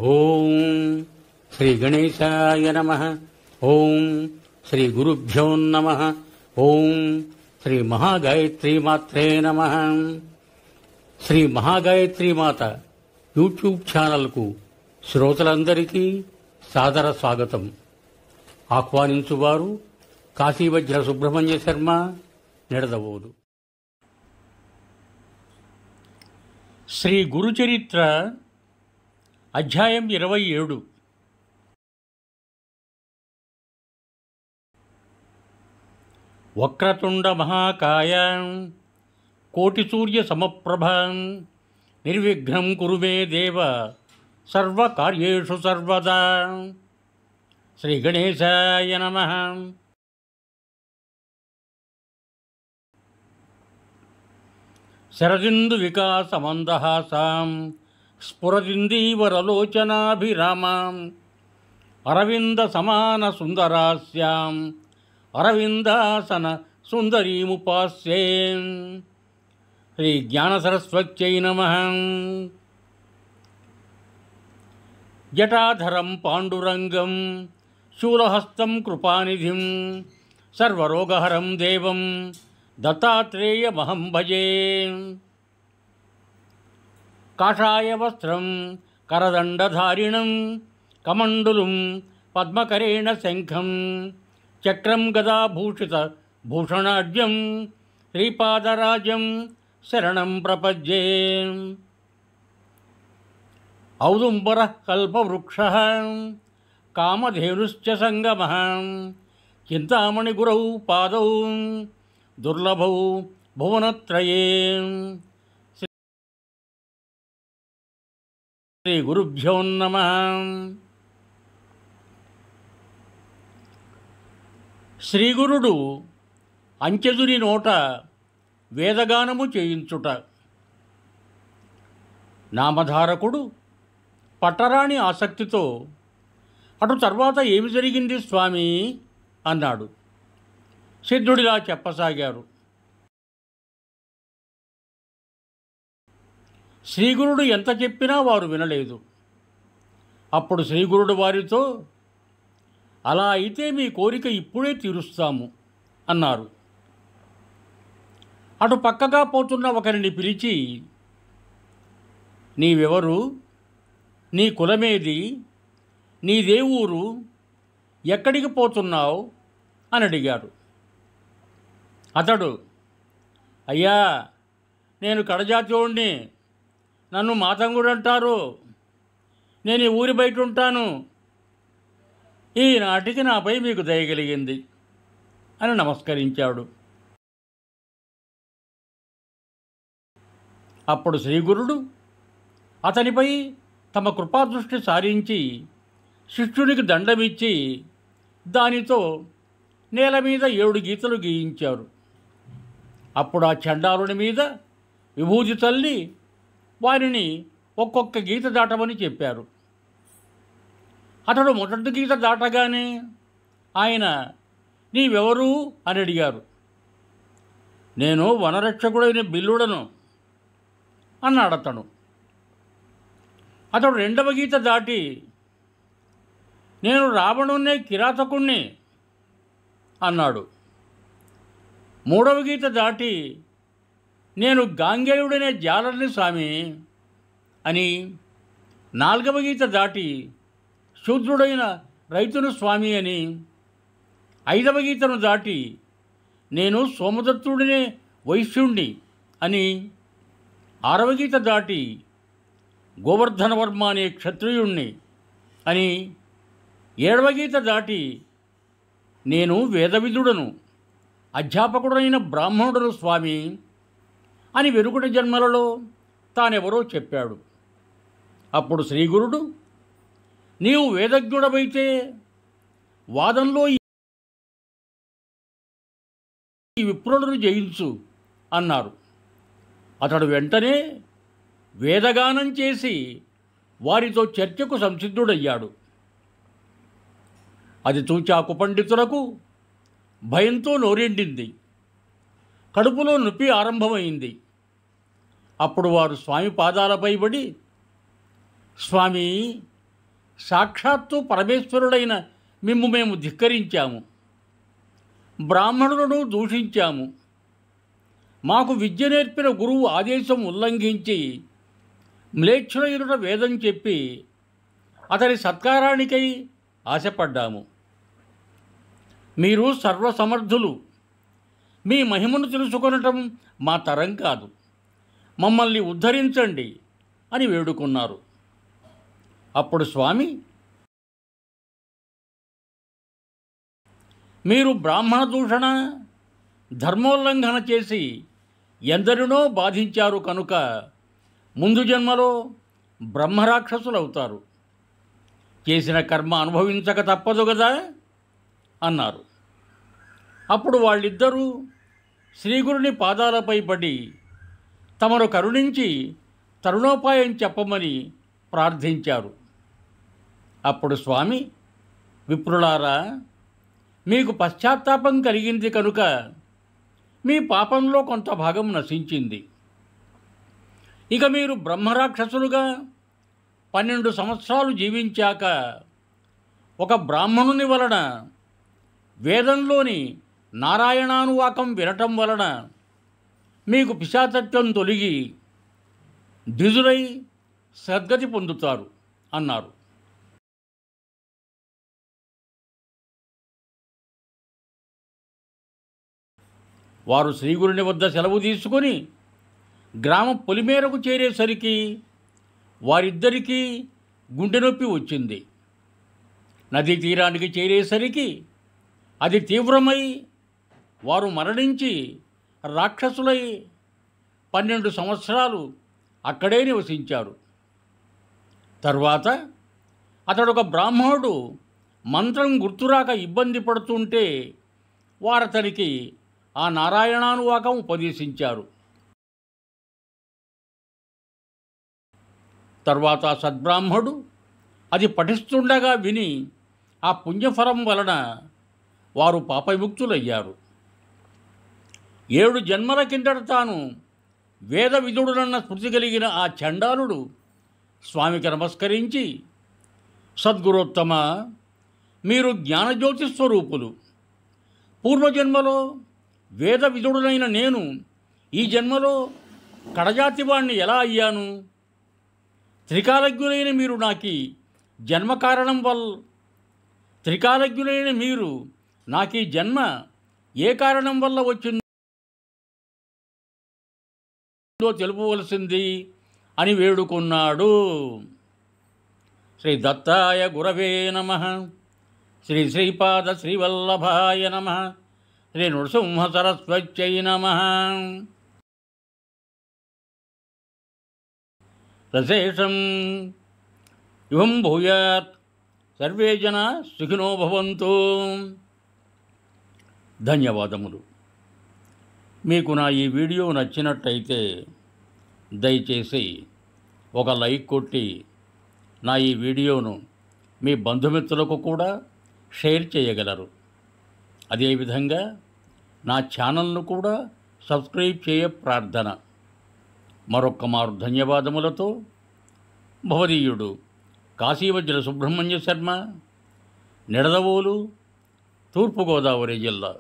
ఓం శ్రీ గణేశాయ నమః. ఓం శ్రీ గురుభ్యో నమః. ఓం శ్రీ మహాగాయత్రీ మాత్రే నమః. శ్రీ మహాగాయత్రీ మాత యూట్యూబ్ ఛానల్కు శ్రోతలందరికీ సాదర స్వాగతం. ఆహ్వానించువారు కాశీవజ్ర సుబ్రహ్మణ్య శర్మ, నిడదవోలు. శ్రీ గురుచరిత్ర అధ్యాయం 27. వక్రతుండ మహాకాయ కోటి సూర్య సమప్రభ నిర్విఘ్నం కురు మే దేవ సర్వకార్యేషు సర్వదా. శ్రీ గణేశాయ నమః. శరదిందు వికాసమందహాసాం స్ఫురదిందీవరలోచనాభిరామాం అరవింద సమాన సుందరాస్యాం అరవిందాసన సుందరీముపాస్యే. శ్రీ జ్ఞానసరస్వత్యై నమః. జటాధరం పాండురంగం శూలహస్తం కృపానిధిం సర్వరోగహరం దేవం దత్తాత్రేయమహం భజే. కాషాయ వస్త్రం కరదండధారిణం కమండులుం పద్మకరేణ శంఖం చక్రం గదాభూషిత భూషణాఢ్యం శ్రీపాదరాజం శరణం ప్రపద్యే. ఔదుంబరః కల్పవృక్షః కామధేనుశ్చ సంగమః చింతామణిగురౌ పాదౌ దుర్లభౌ భువనత్రయే. శ్రీ గురుభ్యో నమః. శ్రీగురుడు అంచెదుని నోట వేదగానము చేయించుట. నామధారకుడు పట్టరాని ఆసక్తితో అటు తర్వాత ఏమి జరిగింది స్వామి అన్నాడు. సిద్ధుడిలా చెప్పసాగారు. శ్రీగురుడు ఎంత చెప్పినా వారు వినలేదు. అప్పుడు శ్రీగురుడు వారితో, అలా అయితే మీ కోరిక ఇప్పుడే తీరుస్తాము అన్నారు. అటు పక్కగా పోతున్న ఒకరిని పిలిచి, నీవెవరు, నీ కులమేది, నీదే ఊరు, ఎక్కడికి పోతున్నావు అని అడిగాడు. అతడు, అయ్యా నేను కడజాతోడిని, నన్ను మాతంగుడు అంటారు, నేను ఈ ఊరి బయట ఉంటాను, ఈనాటికి నాపై మీకు దయ కలిగింది అని నమస్కరించాడు. అప్పుడు శ్రీగురుడు అతనిపై తమ కృపాదృష్టి సారించి శిష్యునికి దండమిచ్చి దానితో నేల మీద 7 గీతలు గీయించారు. అప్పుడు ఆ చండాలుని మీద విభూతి తల్లి వారిని ఒక్కొక్క గీత దాటమని చెప్పారు. అతడు మొదటి గీత దాటగానే ఆయన, నీవెవరు అని అడిగారు. నేను వనరక్షకుడైన బిల్లుడను అన్నాడతను. అతడు రెండవ గీత దాటి, నేను రావణున్నే కిరాతకుణ్ణి అన్నాడు. మూడవ గీత దాటి, నేను గాంగేయుడనే జాలర్ని స్వామి అని. నాలుగవ గీత దాటి, శూద్రుడైన రైతును స్వామి అని. ఐదవ గీతను దాటి, నేను సోమదత్తుడినే వైశ్యుణ్ణి అని. ఆరవ గీత దాటి, గోవర్ధనవర్మ అనే క్షత్రియుణ్ణి అని. ఏడవ గీత దాటి, నేను వేదవిదుడను, అధ్యాపకుడైన బ్రాహ్మణుడను స్వామి అని వెనుకటి జన్మలలో తానెవరో చెప్పాడు. అప్పుడు శ్రీగురుడు, నీవు వేదజ్ఞుడవైతే వాదంలో ఈ విప్రులను జయించు అన్నారు. అతడు వెంటనే వేదగానం చేసి వారితో చర్చకు సంసిద్ధుడయ్యాడు. అది చూచాకు పండితులకు భయంతో నోరెండింది. కడుపులో నొప్పి ఆరంభమైంది. అప్పుడు వారు స్వామి పాదాలపై పడి, స్వామి సాక్షాత్తు పరమేశ్వరుడైన మిమ్ము మేము ధిక్కరించాము, బ్రాహ్మణులను దూషించాము. మాకు విద్య నేర్పిన గురువు ఆదేశం ఉల్లంఘించి మ్లేచ్ఛుడైన వేదం చెప్పి అతని సత్కారానికై ఆశపడ్డాము. మీరు సర్వసమర్థులు, మీ మహిమను తెలుసుకొనటం మా తరం కాదు, మమ్మల్ని ఉద్ధరించండి అని వేడుకున్నారు. అప్పుడు స్వామి, మీరు బ్రాహ్మణ దూషణ, ధర్మోల్లంఘన చేసి ఎందరినో బాధించారు కనుక ముందు జన్మలో బ్రహ్మరాక్షసులవుతారు. చేసిన కర్మ అనుభవించక తప్పదు కదా అన్నారు. అప్పుడు వాళ్ళిద్దరూ శ్రీగురుని పాదాలపై పడి తమను కరుణించి తరుణోపాయం చెప్పమని ప్రార్థించారు. అప్పుడు స్వామి, విప్రులారా, మీకు పశ్చాత్తాపం కలిగింది కనుక మీ పాపంలో కొంత భాగం నశించింది. ఇక మీరు బ్రహ్మరాక్షసులుగా 12 సంవత్సరాలు జీవించాక ఒక బ్రాహ్మణుని వలన వేదంలోని నారాయణానువాకం వినటం వలన మీకు పిశాచత్వం తొలగి ద్విజులై సద్గతి పొందుతారు అన్నారు. వారు శ్రీగురుని వద్ద సెలవు తీసుకొని గ్రామ పొలిమేరకు చేరేసరికి వారిద్దరికీ గుండె నొప్పి వచ్చింది. నదీ తీరానికి చేరేసరికి అది తీవ్రమై వారు మరణించి రాక్షసులై 12 సంవత్సరాలు అక్కడే నివసించారు. తర్వాత అతడొక బ్రాహ్మణుడు మంత్రం గుర్తురాక ఇబ్బంది పడుతుంటే వారతనికి ఆ నారాయణానువాకం ఉపదేశించారు. తర్వాత సద్బ్రాహ్మణుడు అది పఠిస్తుండగా విని ఆ పుణ్యఫలం వలన వారు పాపవిముక్తులయ్యారు. 7 జన్మల కిందట తాను వేద విదుడునన్న స్మృతి కలిగిన ఆ చండాలుడు స్వామికి నమస్కరించి, సద్గురోత్తమ, మీరు జ్ఞానజ్యోతి స్వరూపులు. పూర్వజన్మలో వేద విదుడునైన నేను ఈ జన్మలో కడజాతివాణ్ణి ఎలా అయ్యాను? త్రికాలజ్ఞులైన మీరు నాకీ జన్మ ఏ కారణం వల్ల వచ్చిందో తెలుపవలసింది అని వేడుకున్నాడు. శ్రీ దత్తాయ గురవే నమః. శ్రీ శ్రీపాద శ్రీవల్లభాయ నమః. శ్రీ నృసింహ సరస్వత్యై నమః. రశేషం ఇవం భూయాత్. సర్వే జనా సుఖినో భవంతు. ధన్యవాదములు. మీకు నా ఈ వీడియో నచ్చినట్టయితే దయచేసి ఒక లైక్ కొట్టి నా ఈ వీడియోను మీ బంధుమిత్రులకు కూడా షేర్ చేయగలరు. అదేవిధంగా నా ఛానల్ను కూడా సబ్స్క్రైబ్ చేయ ప్రార్థన. మరొక్క మారు ధన్యవాదములతో భవదీయుడు కాశీవజ్ర సుబ్రహ్మణ్య శర్మ, నిడదవోలు, తూర్పుగోదావరి జిల్లా.